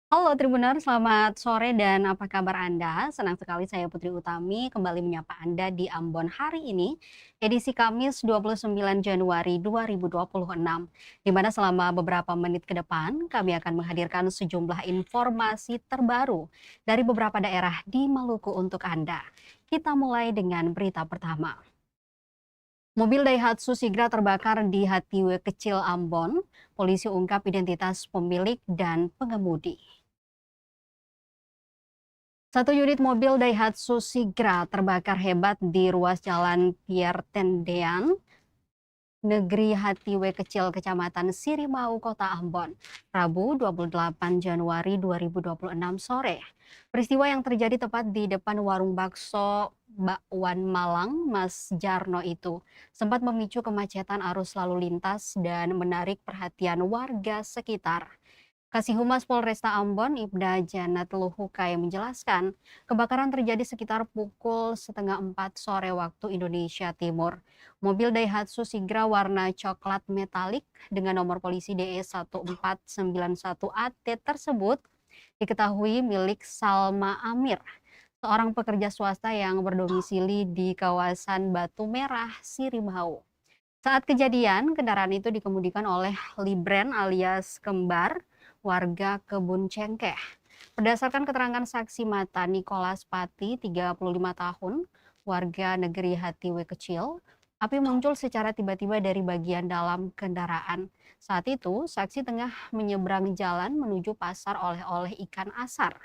Halo Tribuners, selamat sore dan apa kabar Anda? Senang sekali saya Putri Utami kembali menyapa Anda di Ambon hari ini, edisi Kamis 29 Januari 2026, di mana selama beberapa menit ke depan kami akan menghadirkan sejumlah informasi terbaru dari beberapa daerah di Maluku untuk Anda. Kita mulai dengan berita pertama. Mobil Daihatsu Sigra terbakar di Hatiwe Kecil Ambon. Polisi ungkap identitas pemilik dan pengemudi. Satu unit mobil Daihatsu Sigra terbakar hebat di ruas jalan Pierre Tendean, Negeri Hatiwe Kecil, Kecamatan Sirimau, Kota Ambon, Rabu 28 Januari 2026 sore. Peristiwa yang terjadi tepat di depan warung bakso Bakwan Malang, Mas Jarno itu sempat memicu kemacetan arus lalu lintas dan menarik perhatian warga sekitar. Kasih Humas Polresta Ambon, Ibda Janat Luhukai menjelaskan, kebakaran terjadi sekitar pukul setengah 4 sore waktu Indonesia Timur. Mobil Daihatsu Sigra warna coklat metalik dengan nomor polisi DE 1491AT tersebut diketahui milik Salma Amir, seorang pekerja swasta yang berdomisili di kawasan Batu Merah, Sirimau. Saat kejadian, kendaraan itu dikemudikan oleh Libren alias Kembar, warga Kebun Cengkeh. Berdasarkan keterangan saksi mata Nicholas Pati, 35 tahun, warga negeri Hatiwe Kecil, api muncul secara tiba-tiba dari bagian dalam kendaraan. Saat itu, saksi tengah menyeberang jalan menuju pasar oleh-oleh ikan asar.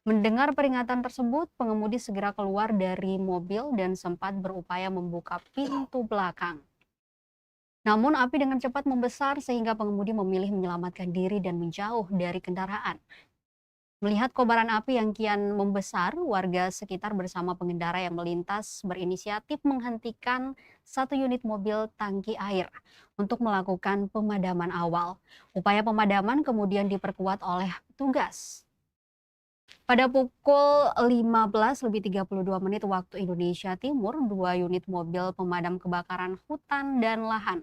Mendengar peringatan tersebut, pengemudi segera keluar dari mobil dan sempat berupaya membuka pintu belakang. Namun api dengan cepat membesar sehingga pengemudi memilih menyelamatkan diri dan menjauh dari kendaraan. Melihat kobaran api yang kian membesar, warga sekitar bersama pengendara yang melintas berinisiatif menghentikan satu unit mobil tangki air untuk melakukan pemadaman awal. Upaya pemadaman kemudian diperkuat oleh petugas. Pada pukul 15.32 waktu Indonesia Timur, dua unit mobil pemadam kebakaran hutan dan lahan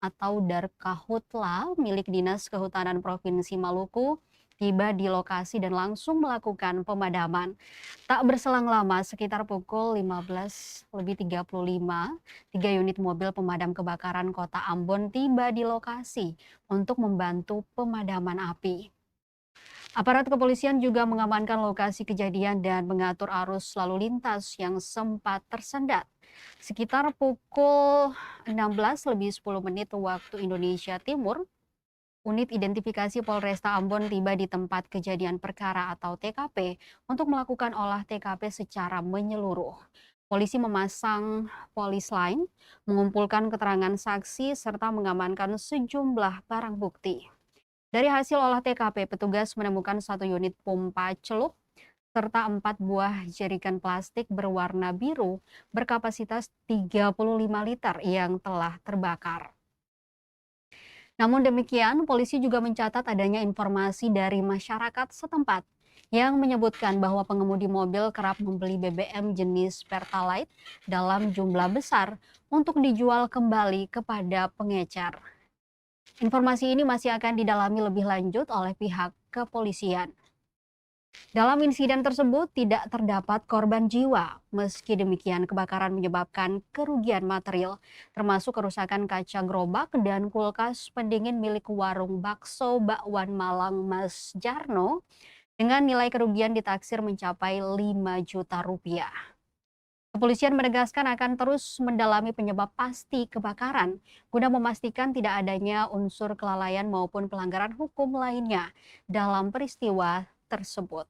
atau Darkahutla milik Dinas Kehutanan Provinsi Maluku tiba di lokasi dan langsung melakukan pemadaman. Tak berselang lama, sekitar pukul 15.35, tiga unit mobil pemadam kebakaran Kota Ambon tiba di lokasi untuk membantu pemadaman api. Aparat kepolisian juga mengamankan lokasi kejadian dan mengatur arus lalu lintas yang sempat tersendat. Sekitar pukul 16.10 waktu Indonesia Timur, unit identifikasi Polresta Ambon tiba di tempat kejadian perkara atau TKP untuk melakukan olah TKP secara menyeluruh. Polisi memasang polis lain, mengumpulkan keterangan saksi, serta mengamankan sejumlah barang bukti. Dari hasil olah TKP, petugas menemukan satu unit pompa celup serta 4 buah jerikan plastik berwarna biru berkapasitas 35 liter yang telah terbakar. Namun demikian, polisi juga mencatat adanya informasi dari masyarakat setempat yang menyebutkan bahwa pengemudi mobil kerap membeli BBM jenis Pertalite dalam jumlah besar untuk dijual kembali kepada pengecer. Informasi ini masih akan didalami lebih lanjut oleh pihak kepolisian. Dalam insiden tersebut tidak terdapat korban jiwa. Meski demikian, kebakaran menyebabkan kerugian material, termasuk kerusakan kaca gerobak dan kulkas pendingin milik warung bakso Bakwan Malang Mas Jarno dengan nilai kerugian ditaksir mencapai 5 juta rupiah. Kepolisian menegaskan akan terus mendalami penyebab pasti kebakaran guna memastikan tidak adanya unsur kelalaian maupun pelanggaran hukum lainnya dalam peristiwa tersebut.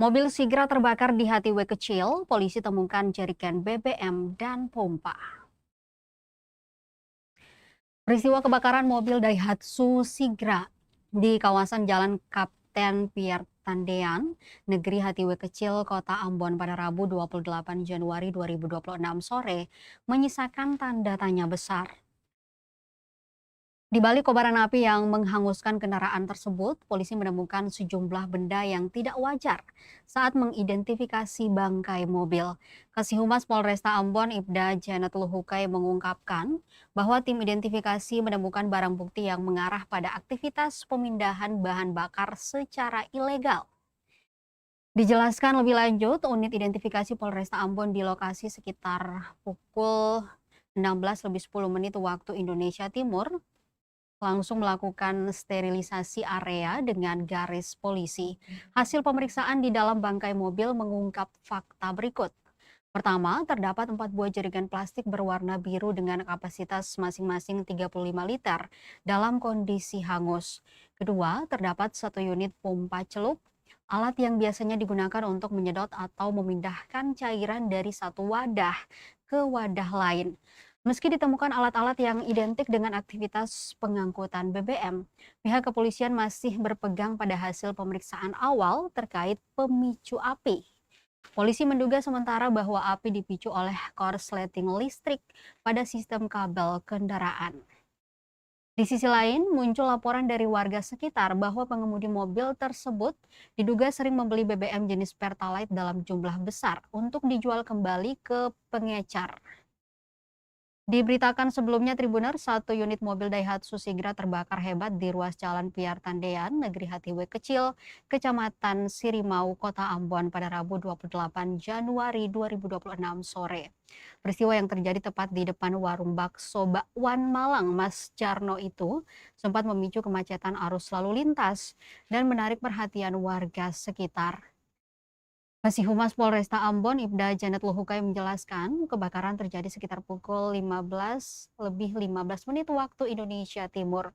Mobil Sigra terbakar di Hatiwe kecil, polisi temukan jerigen BBM dan pompa. Peristiwa kebakaran mobil Daihatsu Sigra di kawasan Jalan Kapten Pierre Tandean, Negeri Hatiwe Kecil, Kota Ambon pada Rabu 28 Januari 2026 sore menyisakan tanda tanya besar. Di balik kobaran api yang menghanguskan kendaraan tersebut, polisi menemukan sejumlah benda yang tidak wajar saat mengidentifikasi bangkai mobil. Kasih Humas Polresta Ambon, Ibda Janet Luhukai mengungkapkan bahwa tim identifikasi menemukan barang bukti yang mengarah pada aktivitas pemindahan bahan bakar secara ilegal. Dijelaskan lebih lanjut, unit identifikasi Polresta Ambon di lokasi sekitar pukul 16:10 waktu Indonesia Timur langsung melakukan sterilisasi area dengan garis polisi. Hasil pemeriksaan di dalam bangkai mobil mengungkap fakta berikut. Pertama, terdapat 4 buah jerigen plastik berwarna biru dengan kapasitas masing-masing 35 liter dalam kondisi hangus. Kedua, terdapat 1 unit pompa celup, alat yang biasanya digunakan untuk menyedot atau memindahkan cairan dari satu wadah ke wadah lain. Meski ditemukan alat-alat yang identik dengan aktivitas pengangkutan BBM, pihak kepolisian masih berpegang pada hasil pemeriksaan awal terkait pemicu api. Polisi menduga sementara bahwa api dipicu oleh korsleting listrik pada sistem kabel kendaraan. Di sisi lain, muncul laporan dari warga sekitar bahwa pengemudi mobil tersebut diduga sering membeli BBM jenis Pertalite dalam jumlah besar untuk dijual kembali ke pengecar. Diberitakan sebelumnya Tribuners, 1 unit mobil Daihatsu Sigra terbakar hebat di ruas Jalan Pierre Tandean, Negeri Hatiwe Kecil, Kecamatan Sirimau, Kota Ambon pada Rabu 28 Januari 2026 sore. Peristiwa yang terjadi tepat di depan warung bakso Bakwan Malang, Mas Jarno itu sempat memicu kemacetan arus lalu lintas dan menarik perhatian warga sekitar. Kasih Humas Polresta Ambon, Ibda Janet Luhukai menjelaskan, kebakaran terjadi sekitar pukul 15:15 waktu Indonesia Timur.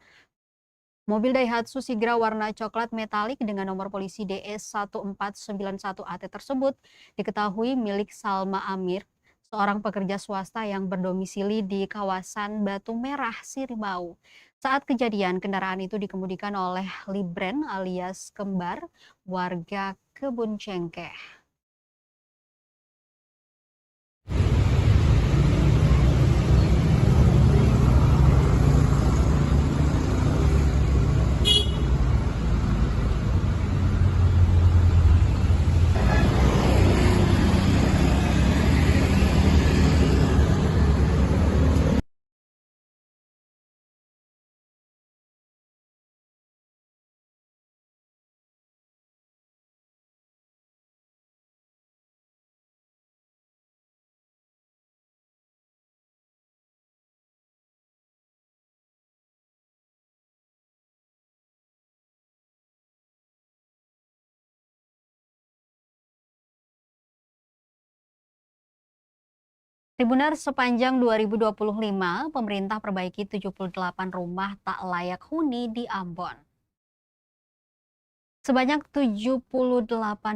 Mobil Daihatsu Sigra warna coklat metalik dengan nomor polisi DS 1491AT tersebut diketahui milik Salma Amir, seorang pekerja swasta yang berdomisili di kawasan Batu Merah, Sirimau. Saat kejadian, kendaraan itu dikemudikan oleh Libren alias Kembar, warga Kebun Cengkeh. Tribuners, sepanjang 2025, pemerintah perbaiki 78 rumah tak layak huni di Ambon. Sebanyak 78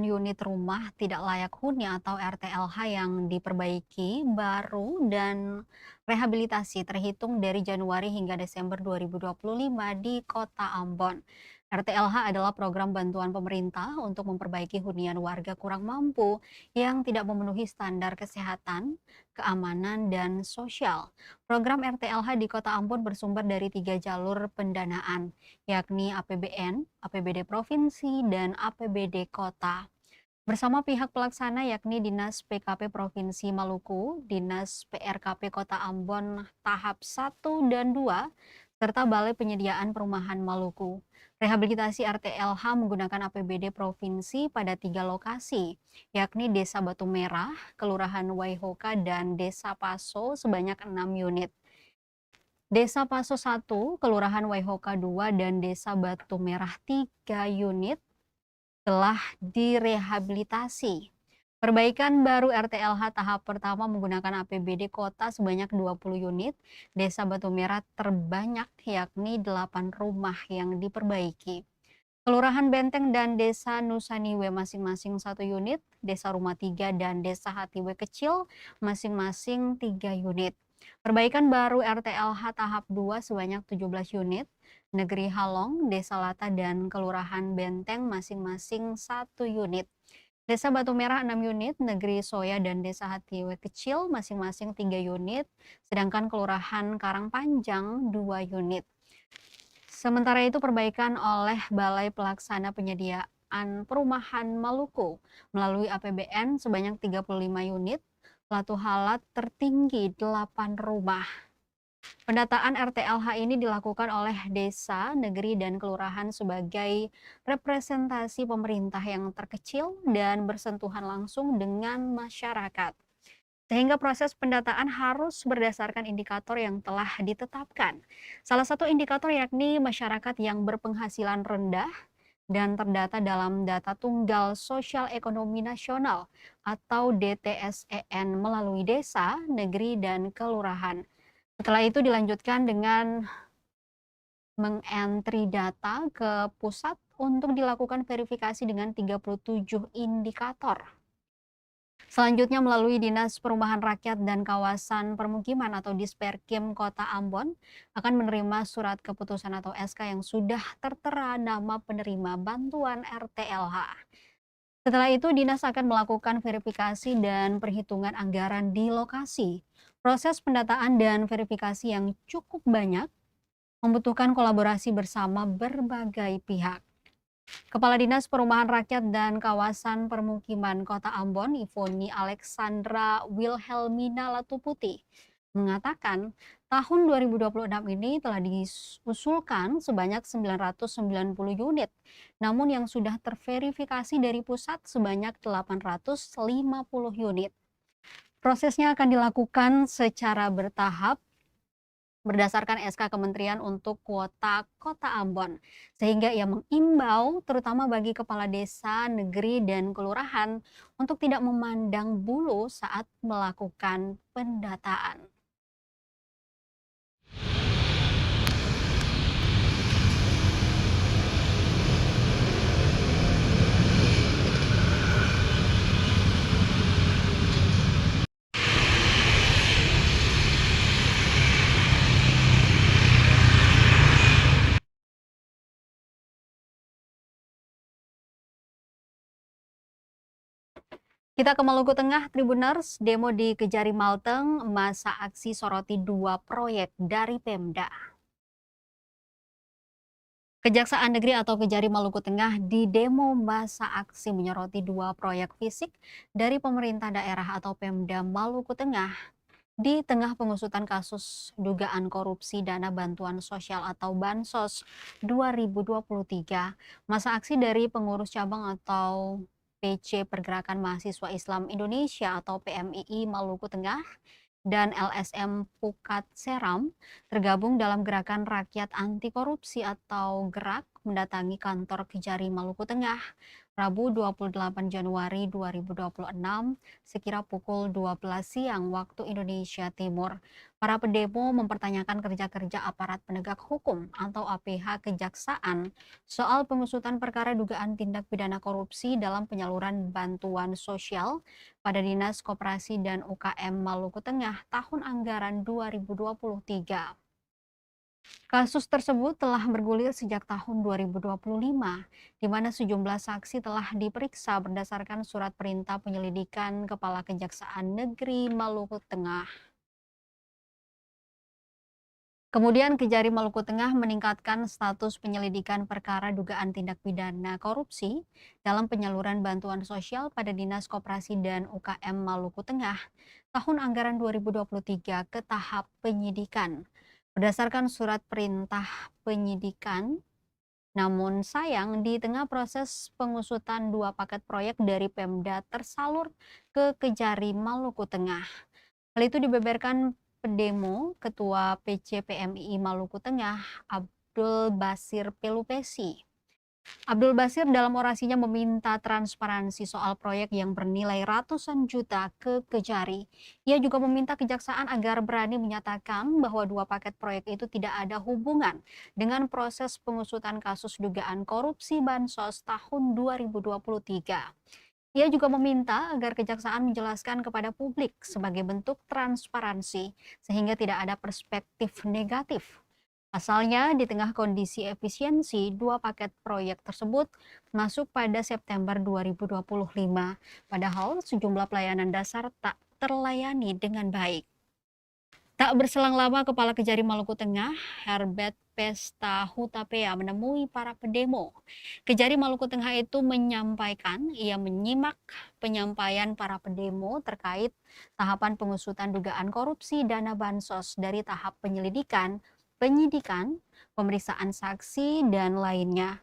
unit rumah tidak layak huni atau RTLH yang diperbaiki baru dan rehabilitasi terhitung dari Januari hingga Desember 2025 di Kota Ambon. RTLH adalah program bantuan pemerintah untuk memperbaiki hunian warga kurang mampu yang tidak memenuhi standar kesehatan, keamanan, dan sosial. Program RTLH di Kota Ambon bersumber dari 3 jalur pendanaan, yakni APBN, APBD Provinsi, dan APBD Kota. Bersama pihak pelaksana yakni Dinas PKP Provinsi Maluku, Dinas PRKP Kota Ambon tahap 1 dan 2, serta Balai Penyediaan Perumahan Maluku. Rehabilitasi RTLH menggunakan APBD Provinsi pada 3 lokasi, yakni Desa Batu Merah, Kelurahan Waihoka, dan Desa Paso sebanyak 6 unit. Desa Paso 1, Kelurahan Waihoka 2, dan Desa Batu Merah 3 unit telah direhabilitasi. Perbaikan baru RTLH tahap pertama menggunakan APBD kota sebanyak 20 unit, Desa Batu Merah terbanyak yakni 8 rumah yang diperbaiki. Kelurahan Benteng dan Desa Nusaniwe masing-masing 1 unit, Desa Rumah Tiga dan Desa Hatiwe Kecil masing-masing 3 unit. Perbaikan baru RTLH tahap 2 sebanyak 17 unit, Negeri Halong, Desa Lata dan Kelurahan Benteng masing-masing 1 unit. Desa Batu Merah 6 unit, Negeri Soya dan Desa Hatiwe Kecil masing-masing 3 unit, sedangkan Kelurahan Karangpanjang 2 unit. Sementara itu perbaikan oleh Balai Pelaksana Penyediaan Perumahan Maluku melalui APBN sebanyak 35 unit, Latu Halat tertinggi 8 rumah. Pendataan RTLH ini dilakukan oleh desa, negeri, dan kelurahan sebagai representasi pemerintah yang terkecil dan bersentuhan langsung dengan masyarakat. Sehingga proses pendataan harus berdasarkan indikator yang telah ditetapkan. Salah satu indikator yakni masyarakat yang berpenghasilan rendah dan terdata dalam Data Tunggal Sosial Ekonomi Nasional atau DTSEN melalui desa, negeri, dan kelurahan. Setelah itu dilanjutkan dengan mengentry data ke pusat untuk dilakukan verifikasi dengan 37 indikator. Selanjutnya melalui Dinas Perumahan Rakyat dan Kawasan Permukiman atau Disperkim Kota Ambon akan menerima surat keputusan atau SK yang sudah tertera nama penerima bantuan RTLH. Setelah itu dinas akan melakukan verifikasi dan perhitungan anggaran di lokasi. Proses pendataan dan verifikasi yang cukup banyak membutuhkan kolaborasi bersama berbagai pihak. Kepala Dinas Perumahan Rakyat dan Kawasan Permukiman Kota Ambon, Ivoni Alexandra Wilhelmina Latuputi, mengatakan tahun 2026 ini telah diusulkan sebanyak 990 unit, namun yang sudah terverifikasi dari pusat sebanyak 850 unit. Prosesnya akan dilakukan secara bertahap berdasarkan SK Kementerian untuk kuota Kota Ambon, sehingga ia mengimbau terutama bagi kepala desa, negeri, dan kelurahan untuk tidak memandang bulu saat melakukan pendataan. Kita ke Maluku Tengah, Tribuners, demo di Kejari Malteng, masa aksi soroti 2 proyek dari Pemda. Kejaksaan Negeri atau Kejari Maluku Tengah di demo masa aksi menyoroti 2 proyek fisik dari pemerintah daerah atau Pemda Maluku Tengah di tengah pengusutan kasus dugaan korupsi dana bantuan sosial atau Bansos 2023. Masa aksi dari pengurus cabang atau PC Pergerakan Mahasiswa Islam Indonesia atau PMII Maluku Tengah dan LSM Pukat Seram tergabung dalam Gerakan Rakyat Anti Korupsi atau GERAK mendatangi kantor Kejari Maluku Tengah Rabu 28 Januari 2026 sekira pukul 12 siang waktu Indonesia Timur. Para pendemo mempertanyakan kerja-kerja aparat penegak hukum atau APH Kejaksaan soal pengusutan perkara dugaan tindak pidana korupsi dalam penyaluran bantuan sosial pada Dinas Koperasi dan UKM Maluku Tengah tahun anggaran 2023. Kasus tersebut telah bergulir sejak tahun 2025, di mana sejumlah saksi telah diperiksa berdasarkan surat perintah penyelidikan Kepala Kejaksaan Negeri Maluku Tengah. Kemudian Kejari Maluku Tengah meningkatkan status penyelidikan perkara dugaan tindak pidana korupsi dalam penyaluran bantuan sosial pada Dinas Koperasi dan UKM Maluku Tengah tahun anggaran 2023 ke tahap penyidikan. Berdasarkan surat perintah penyidikan, namun sayang di tengah proses pengusutan 2 paket proyek dari Pemda tersalur ke Kejari Maluku Tengah. Hal itu dibeberkan pendemo Ketua PC PMII Maluku Tengah Abdul Basir Pelupesi. Abdul Basir dalam orasinya meminta transparansi soal proyek yang bernilai ratusan juta ke Kejari. Ia juga meminta kejaksaan agar berani menyatakan bahwa dua paket proyek itu tidak ada hubungan dengan proses pengusutan kasus dugaan korupsi Bansos tahun 2023. Ia juga meminta agar kejaksaan menjelaskan kepada publik sebagai bentuk transparansi sehingga tidak ada perspektif negatif. Pasalnya, di tengah kondisi efisiensi, dua paket proyek tersebut masuk pada September 2025, padahal sejumlah pelayanan dasar tak terlayani dengan baik. Tak berselang lama, Kepala Kejari Maluku Tengah, Herbert Pesta Hutapea, menemui para pedemo. Kejari Maluku Tengah itu menyampaikan ia menyimak penyampaian para pedemo terkait tahapan pengusutan dugaan korupsi dana bansos dari tahap penyelidikan, penyidikan, pemeriksaan saksi, dan lainnya.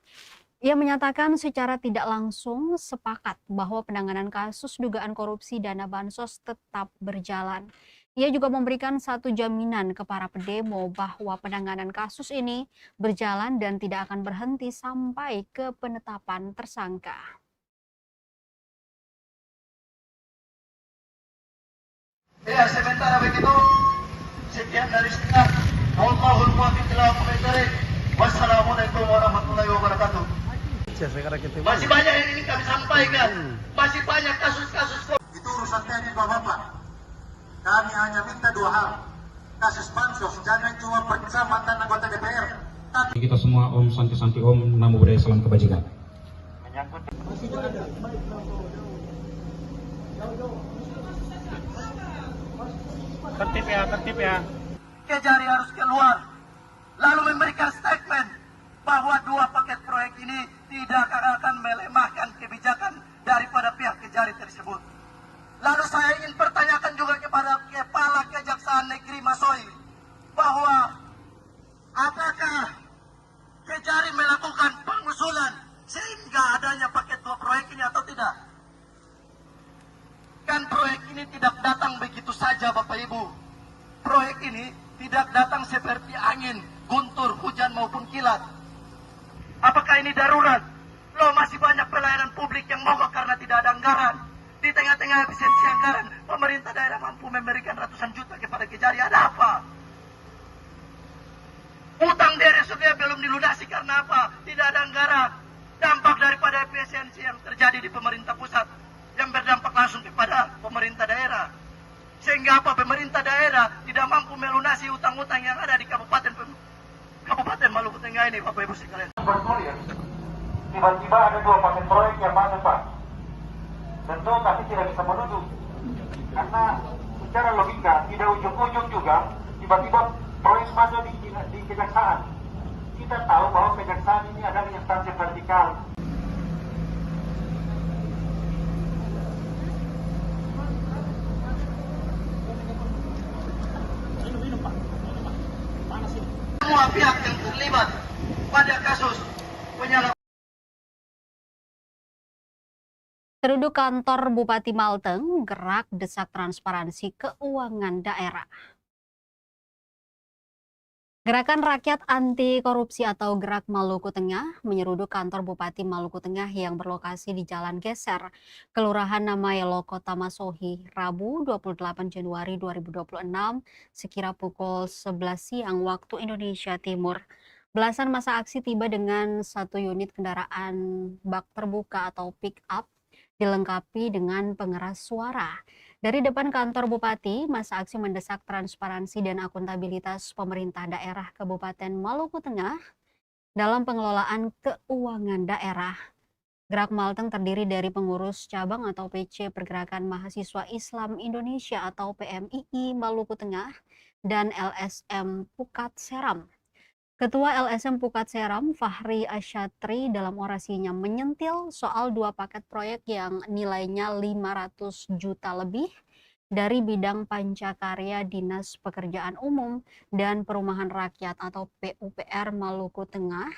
Ia menyatakan secara tidak langsung sepakat bahwa penanganan kasus dugaan korupsi dana bansos tetap berjalan. Ia juga memberikan satu jaminan ke para pedemo bahwa penanganan kasus ini berjalan dan tidak akan berhenti sampai ke penetapan tersangka. Ya, sementara begitu, sekian dari saya. Wallahul muwaffiq ila aqwamit thoriq. Wassalamualaikum warahmatullahi wabarakatuh. Masih banyak yang ingin kami sampaikan. Masih banyak kasus-kasus. Itu urusannya di Bapak. Kami hanya minta dua hal. Kasus bansos jangan cuma periksa mantan anggota DPR. Kita semua Om Santi Om, Namo Buddhaya, salam kebajikan. Menyangkut tertib ya. Kejari harus keluar, lalu memberikan statement bahwa dua paket proyek ini tidak akan melemahkan kebijakan daripada pihak Kejari tersebut. Lalu saya ingin pertanyakan juga kepada Kepala Kejaksaan Negeri Masoi, bahwa apakah Kejari melakukan pengusulan sehingga adanya paket dua proyek ini atau tidak? Kan proyek ini tidak datang begitu saja Bapak Ibu. Proyek ini tidak datang seperti angin, guntur, hujan maupun kilat. Apakah ini darurat? Loh, masih banyak pelayanan publik yang mogok karena tidak ada anggaran. Di tengah-tengah efisiensi anggaran, pemerintah daerah mampu memberikan ratusan juta kepada Kejari. Ada apa? Utang daerah sudah belum dilunasi karena apa? Tidak ada anggaran. Dampak daripada efisiensi yang terjadi di pemerintah pusat yang berdampak langsung kepada pemerintah daerah. Sehingga apa? Pemerintah daerah tidak mampu melunasi utang-utang yang ada di Kabupaten Maluku Tengah ini, Bapak Ibu sekalian. Tiba-tiba ada dua paket proyek yang masuk, Pak. Tentu kami tidak bisa menuduh. Karena secara logika tidak ujung-ujung juga tiba-tiba proyek masuk di kejaksaan. Kita tahu bahwa kejaksaan ini adalah instansi vertikal. Semua pihak yang terlibat pada kasus penyalahgunaan. Seruduk kantor Bupati Malteng gerak desak transparansi keuangan daerah. Gerakan Rakyat Anti Korupsi atau Gerak Maluku Tengah menyeruduk kantor Bupati Maluku Tengah yang berlokasi di Jalan Geser, Kelurahan Namayelo, Kota Masohi, Rabu 28 Januari 2026, sekira pukul 11 siang waktu Indonesia Timur. Belasan masa aksi tiba dengan satu unit kendaraan bak terbuka atau pick up dilengkapi dengan pengeras suara. Dari depan kantor Bupati, masa aksi mendesak transparansi dan akuntabilitas pemerintah daerah Kabupaten Maluku Tengah dalam pengelolaan keuangan daerah. Gerak Malteng terdiri dari pengurus cabang atau PC Pergerakan Mahasiswa Islam Indonesia atau PMII Maluku Tengah dan LSM Pukat Seram. Ketua LSM Pukat Seram, Fahri Asyatri, dalam orasinya menyentil soal dua paket proyek yang nilainya 500 juta lebih dari bidang pancakarya Dinas Pekerjaan Umum dan Perumahan Rakyat atau PUPR Maluku Tengah.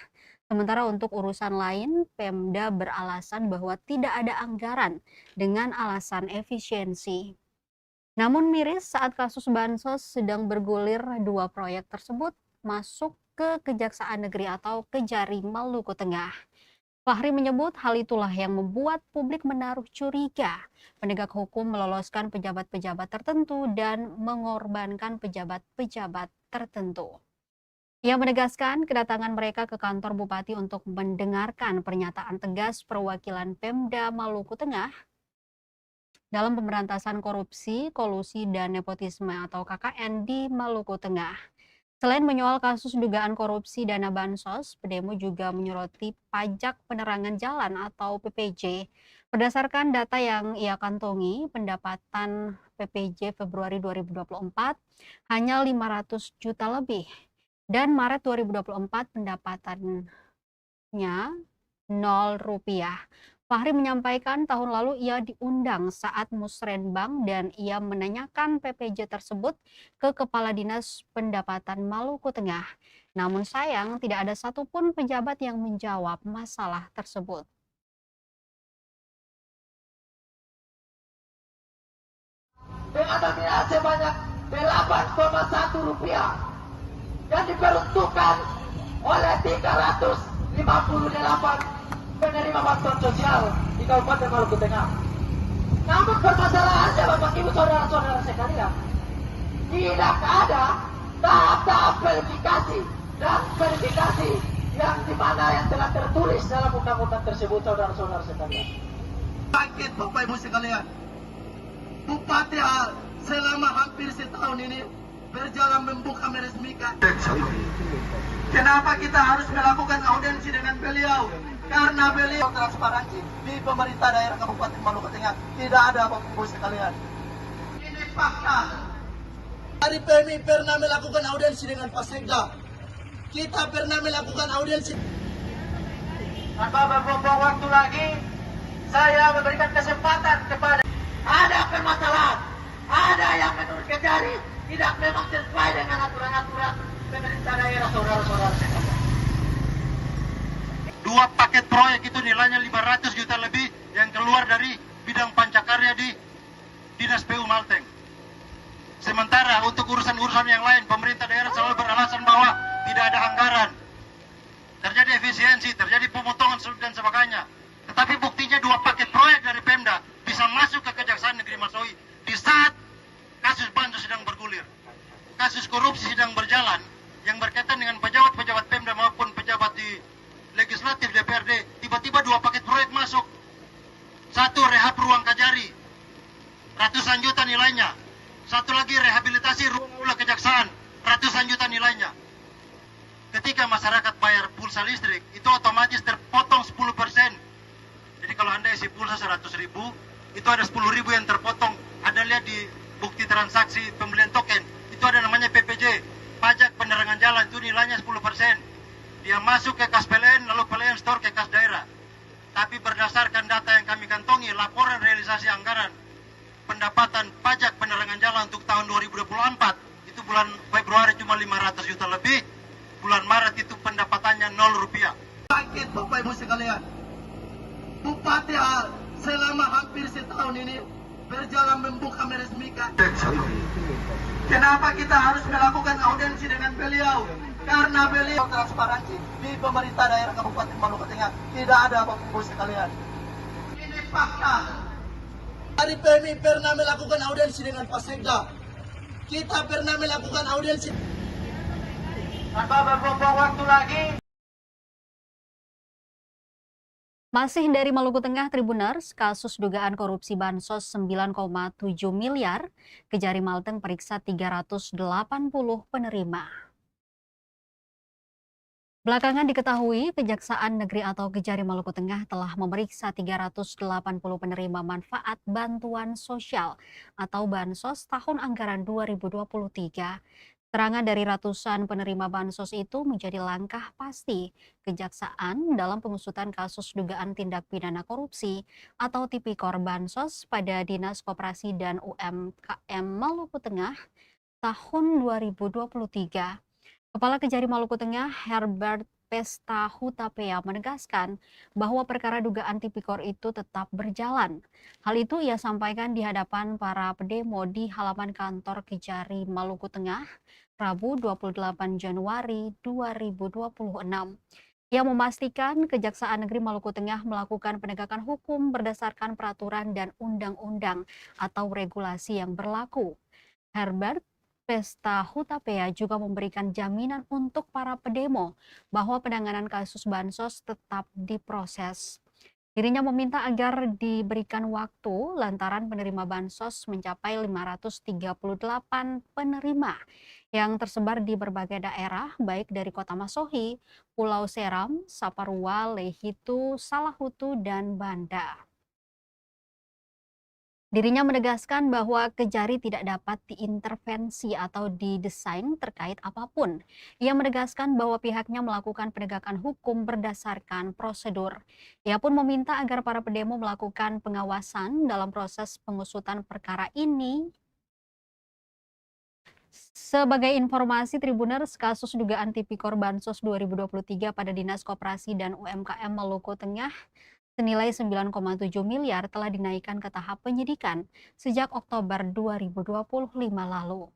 Sementara untuk urusan lain, Pemda beralasan bahwa tidak ada anggaran dengan alasan efisiensi. Namun miris saat kasus Bansos sedang bergulir, dua proyek tersebut masuk ke Kejaksaan Negeri atau Kejari Maluku Tengah. Fahri menyebut hal itulah yang membuat publik menaruh curiga penegak hukum meloloskan pejabat-pejabat tertentu dan mengorbankan pejabat-pejabat tertentu. Ia menegaskan kedatangan mereka ke kantor bupati untuk mendengarkan pernyataan tegas perwakilan Pemda Maluku Tengah dalam pemberantasan korupsi, kolusi, dan nepotisme atau KKN di Maluku Tengah. Selain menyoal kasus dugaan korupsi dana bansos, pendemo juga menyoroti pajak penerangan jalan atau PPJ. Berdasarkan data yang ia kantongi, pendapatan PPJ Februari 2024 hanya 500 juta lebih. Dan Maret 2024 pendapatannya 0 rupiah. Fahri menyampaikan tahun lalu ia diundang saat musrenbang dan ia menanyakan PPJ tersebut ke Kepala Dinas Pendapatan Maluku Tengah. Namun sayang tidak ada satupun pejabat yang menjawab masalah tersebut. Dengan nominal sebanyak 8,1 rupiah yang diperuntukkan oleh 358 penerima bantuan sosial di Kabupaten Maluku Tengah. Namun permasalahannya Bapak Ibu Saudara-saudara sekalian, tidak ada tahap-tahap verifikasi dan verifikasi yang dimana yang telah tertulis dalam undang-undang tersebut, saudara-saudara sekalian. Bangkit Bapak Ibu sekalian, Bupati selama hampir setahun ini berjalan membuka meresmikan. Kenapa kita harus melakukan audiensi dengan beliau? Karena beliau transparansi di pemerintah daerah Kabupaten Maluku Tengah. Tidak ada Bapak Ibu sekalian. Ini fakta. Dari PMI pernah melakukan audiensi dengan Pak Sekda. Kita pernah melakukan audiensi. Tanpa berbuang waktu lagi, saya memberikan kesempatan kepada ada permasalahan, ada yang menurut Kejari tidak memang sesuai dengan aturan-aturan pemerintah daerah, saudara-saudara sekalian. 2 paket proyek itu nilainya 500 juta lebih yang keluar dari bidang pancakarya di Dinas PU Malteng. Sementara untuk urusan-urusan yang lain, pemerintah daerah selalu beralasan bahwa tidak ada anggaran. Terjadi efisiensi, terjadi pemotongan dan sebagainya. Tetapi buktinya 2 paket proyek dari Pemda bisa masuk ke Kejaksaan Negeri Masawi di saat kasus bansos sedang bergulir. Kasus korupsi sedang berjalan yang berkaitan dengan pejabat-pejabat Pemda maupun pejabat di legislatif DPRD, tiba-tiba 2 paket proyek masuk. 1 rehab ruang Kajari, ratusan juta nilainya. 1 lagi rehabilitasi ruang aula kejaksaan, ratusan juta nilainya. Ketika masyarakat bayar pulsa listrik, itu otomatis terpotong 10%. Jadi kalau Anda isi pulsa 100.000, itu ada 10.000 yang terpotong. Anda lihat di bukti transaksi pembelian token, itu ada namanya PPJ, pajak penerangan jalan, itu nilainya 10%. Dia masuk ke kas PLN, lalu PLN store ke kas daerah. Tapi berdasarkan data yang kami kantongi, laporan realisasi anggaran pendapatan pajak penerangan jalan untuk tahun 2024, itu bulan Februari cuma 500 juta lebih, bulan Maret itu pendapatannya 0 rupiah. Bangkit Bapak Ibu sekalian, Bupati selama hampir setahun ini berjalan membuka meresmikan. Kenapa kita harus melakukan audiensi dengan beliau? Karena beliau transparansi di pemerintah daerah Kabupaten Maluku Tengah. Tidak ada Bapak Ibu sekalian. Ini fakta. Dari PMI pernah melakukan audiensi dengan Pak Sekda. Kita pernah melakukan audiensi. Tanpa berbuang waktu lagi. Masih dari Maluku Tengah, Tribuners, kasus dugaan korupsi bansos 9,7 miliar, Kejari Malteng periksa 380 penerima. Belakangan diketahui, Kejaksaan Negeri atau Kejari Maluku Tengah telah memeriksa 380 penerima manfaat bantuan sosial atau bansos tahun anggaran 2023. Keterangan dari ratusan penerima bansos itu menjadi langkah pasti Kejaksaan dalam pengusutan kasus dugaan tindak pidana korupsi atau Tipikor Bansos pada Dinas Koperasi dan UMKM Maluku Tengah tahun 2023. Kepala Kejari Maluku Tengah Herbert Pesta Hutapea menegaskan bahwa perkara dugaan Tipikor itu tetap berjalan. Hal itu ia sampaikan di hadapan para pendemo di halaman kantor Kejari Maluku Tengah, Rabu 28 Januari 2026. Ia memastikan Kejaksaan Negeri Maluku Tengah melakukan penegakan hukum berdasarkan peraturan dan undang-undang atau regulasi yang berlaku. Herbert Pesta Hutapea juga memberikan jaminan untuk para pedemo bahwa penanganan kasus bansos tetap diproses. Dirinya meminta agar diberikan waktu lantaran penerima bansos mencapai 538 penerima yang tersebar di berbagai daerah baik dari Kota Masohi, Pulau Seram, Saparua, Lehitu, Salahutu, dan Banda. Dirinya menegaskan bahwa Kejari tidak dapat diintervensi atau didesain terkait apapun. Ia menegaskan bahwa pihaknya melakukan penegakan hukum berdasarkan prosedur. Ia pun meminta agar para pendemo melakukan pengawasan dalam proses pengusutan perkara ini. Sebagai informasi Tribuners, kasus dugaan tipikor Bansos 2023 pada Dinas Koperasi dan UMKM Maluku Tengah senilai 9,7 miliar telah dinaikkan ke tahap penyidikan sejak Oktober 2025 lalu.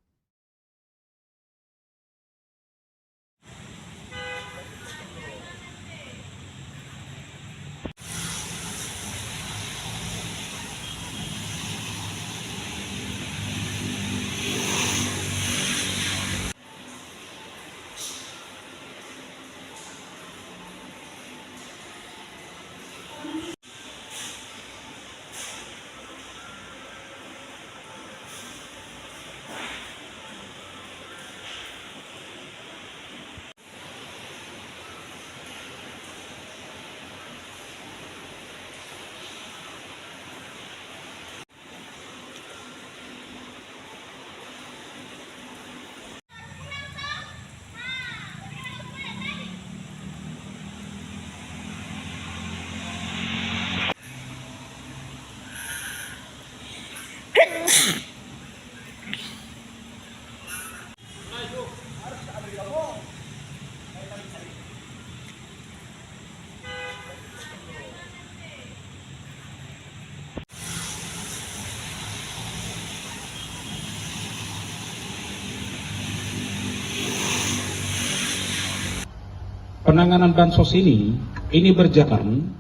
Penanganan bansos ini berjalan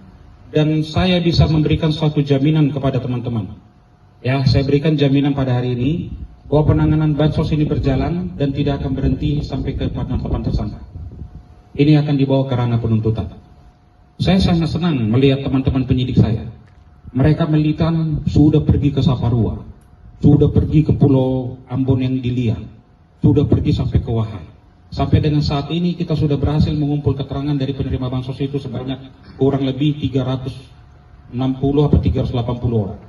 dan saya bisa memberikan suatu jaminan kepada teman-teman. Ya, saya berikan jaminan pada hari ini bahwa penanganan bansos ini berjalan dan tidak akan berhenti sampai ke penetapan tersangka. Ini akan dibawa ke ranah penuntutan. Saya sangat senang melihat teman-teman penyidik saya. Mereka militan sudah pergi ke Saparua, sudah pergi ke Pulau Ambon yang dilihat, sudah pergi sampai ke Wahai. Sampai dengan saat ini kita sudah berhasil mengumpul keterangan dari penerima bansos itu sebanyak kurang lebih 360 atau 380 orang.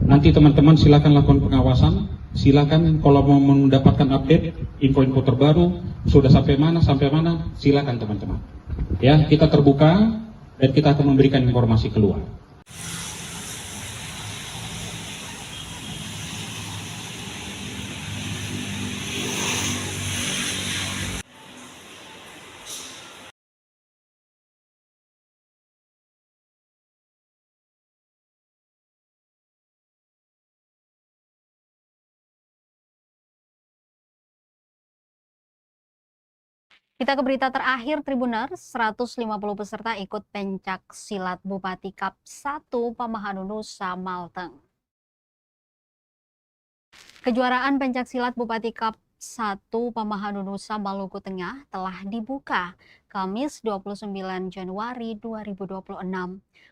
Nanti teman-teman silakan lakukan pengawasan, silakan kalau mau mendapatkan update, info-info terbaru, sudah sampai mana, silakan teman-teman. Ya, kita terbuka dan kita akan memberikan informasi keluar. Kita ke berita terakhir Tribuners, 150 peserta ikut pencak silat Bupati Kap 1 Pamahanunusa Malteng. Kejuaraan pencak silat Bupati Kap 1 Pamahanunusa Maluku Tengah telah dibuka Kamis 29 Januari 2026.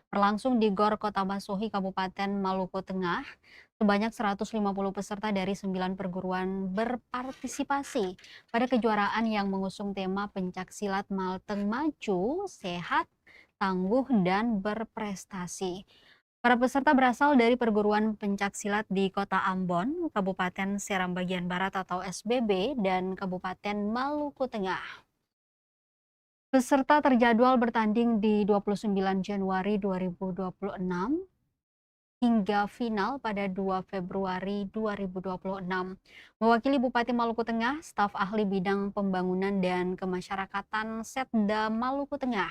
Berlangsung di Gor Kota Masohi Kabupaten Maluku Tengah. Sebanyak 150 peserta dari 9 perguruan berpartisipasi pada kejuaraan yang mengusung tema pencak silat Malteng Maju, Sehat, Tangguh, dan Berprestasi. Para peserta berasal dari perguruan pencak silat di Kota Ambon, Kabupaten Seram Bagian Barat atau SBB, dan Kabupaten Maluku Tengah. Peserta terjadwal bertanding di 29 Januari 2026 hingga final pada 2 Februari 2026. Mewakili Bupati Maluku Tengah, staf ahli bidang pembangunan dan kemasyarakatan Setda Maluku Tengah,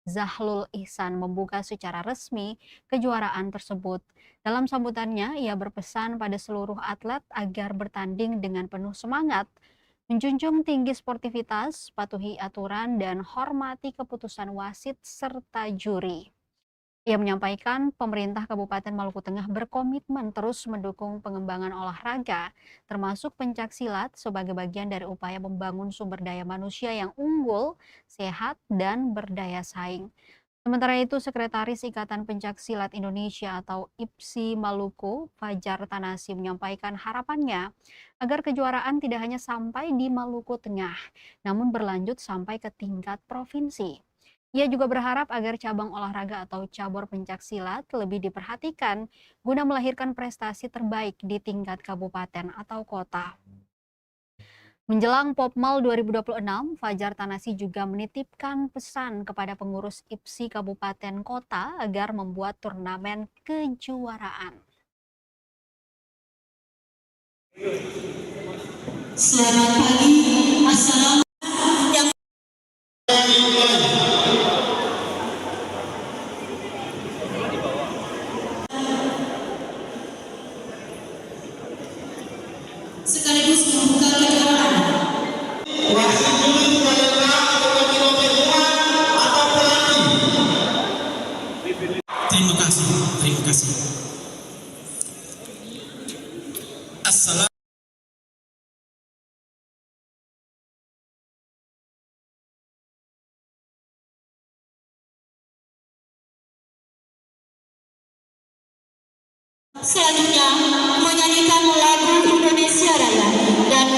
Zahlul Ihsan membuka secara resmi kejuaraan tersebut. Dalam sambutannya, ia berpesan pada seluruh atlet agar bertanding dengan penuh semangat, Menjunjung tinggi sportivitas, patuhi aturan, dan hormati keputusan wasit serta juri. Ia menyampaikan pemerintah Kabupaten Maluku Tengah berkomitmen terus mendukung pengembangan olahraga, termasuk pencaksilat sebagai bagian dari upaya membangun sumber daya manusia yang unggul, sehat, dan berdaya saing. Sementara itu, Sekretaris Ikatan Pencaksilat Indonesia atau IPSI Maluku, Fajar Tanasi menyampaikan harapannya agar kejuaraan tidak hanya sampai di Maluku Tengah, namun berlanjut sampai ke tingkat provinsi. Ia juga berharap agar cabang olahraga atau cabur pencaksilat lebih diperhatikan guna melahirkan prestasi terbaik di tingkat kabupaten atau kota. Menjelang Popmal 2026, Fajar Tanasi juga menitipkan pesan kepada pengurus IPSI Kabupaten Kota agar membuat turnamen kejuaraan. Selamat pagi, Assalamualaikum. Sekaligus membuka kejuaraan. Terima kasih. Assalamualaikum. Selanjutnya menyanyikan lagu Indonesia Raya dan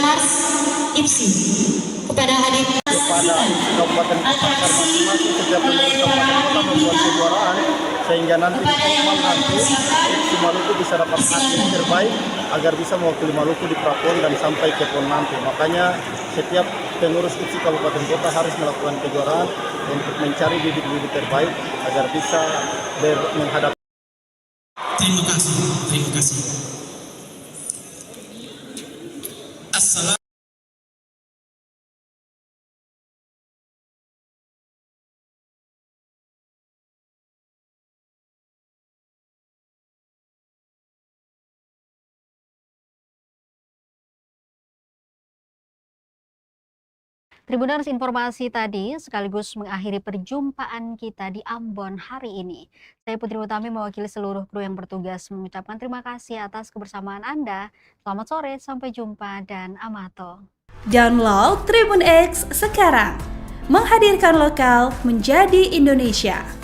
Mars IPSI kepada hadir kepada kabupaten kota masing-masing setiap kabupaten kota membuat kejuaraan sehingga nanti di Popmal nanti IPSI Maluku bisa dapat hasil terbaik agar bisa mewakili Maluku di Prapon dan sampai ke PON nanti. Makanya setiap pengurus IPSI kabupaten kota harus melakukan kejuaraan untuk mencari bibit-bibit terbaik agar bisa menghadapi. Terima kasih. Assalamualaikum. Tribuners, informasi tadi sekaligus mengakhiri perjumpaan kita di Ambon hari ini. Saya Putri Utami mewakili seluruh kru yang bertugas mengucapkan terima kasih atas kebersamaan Anda. Selamat sore, sampai jumpa dan amato. Download Tribun X sekarang, menghadirkan lokal menjadi Indonesia.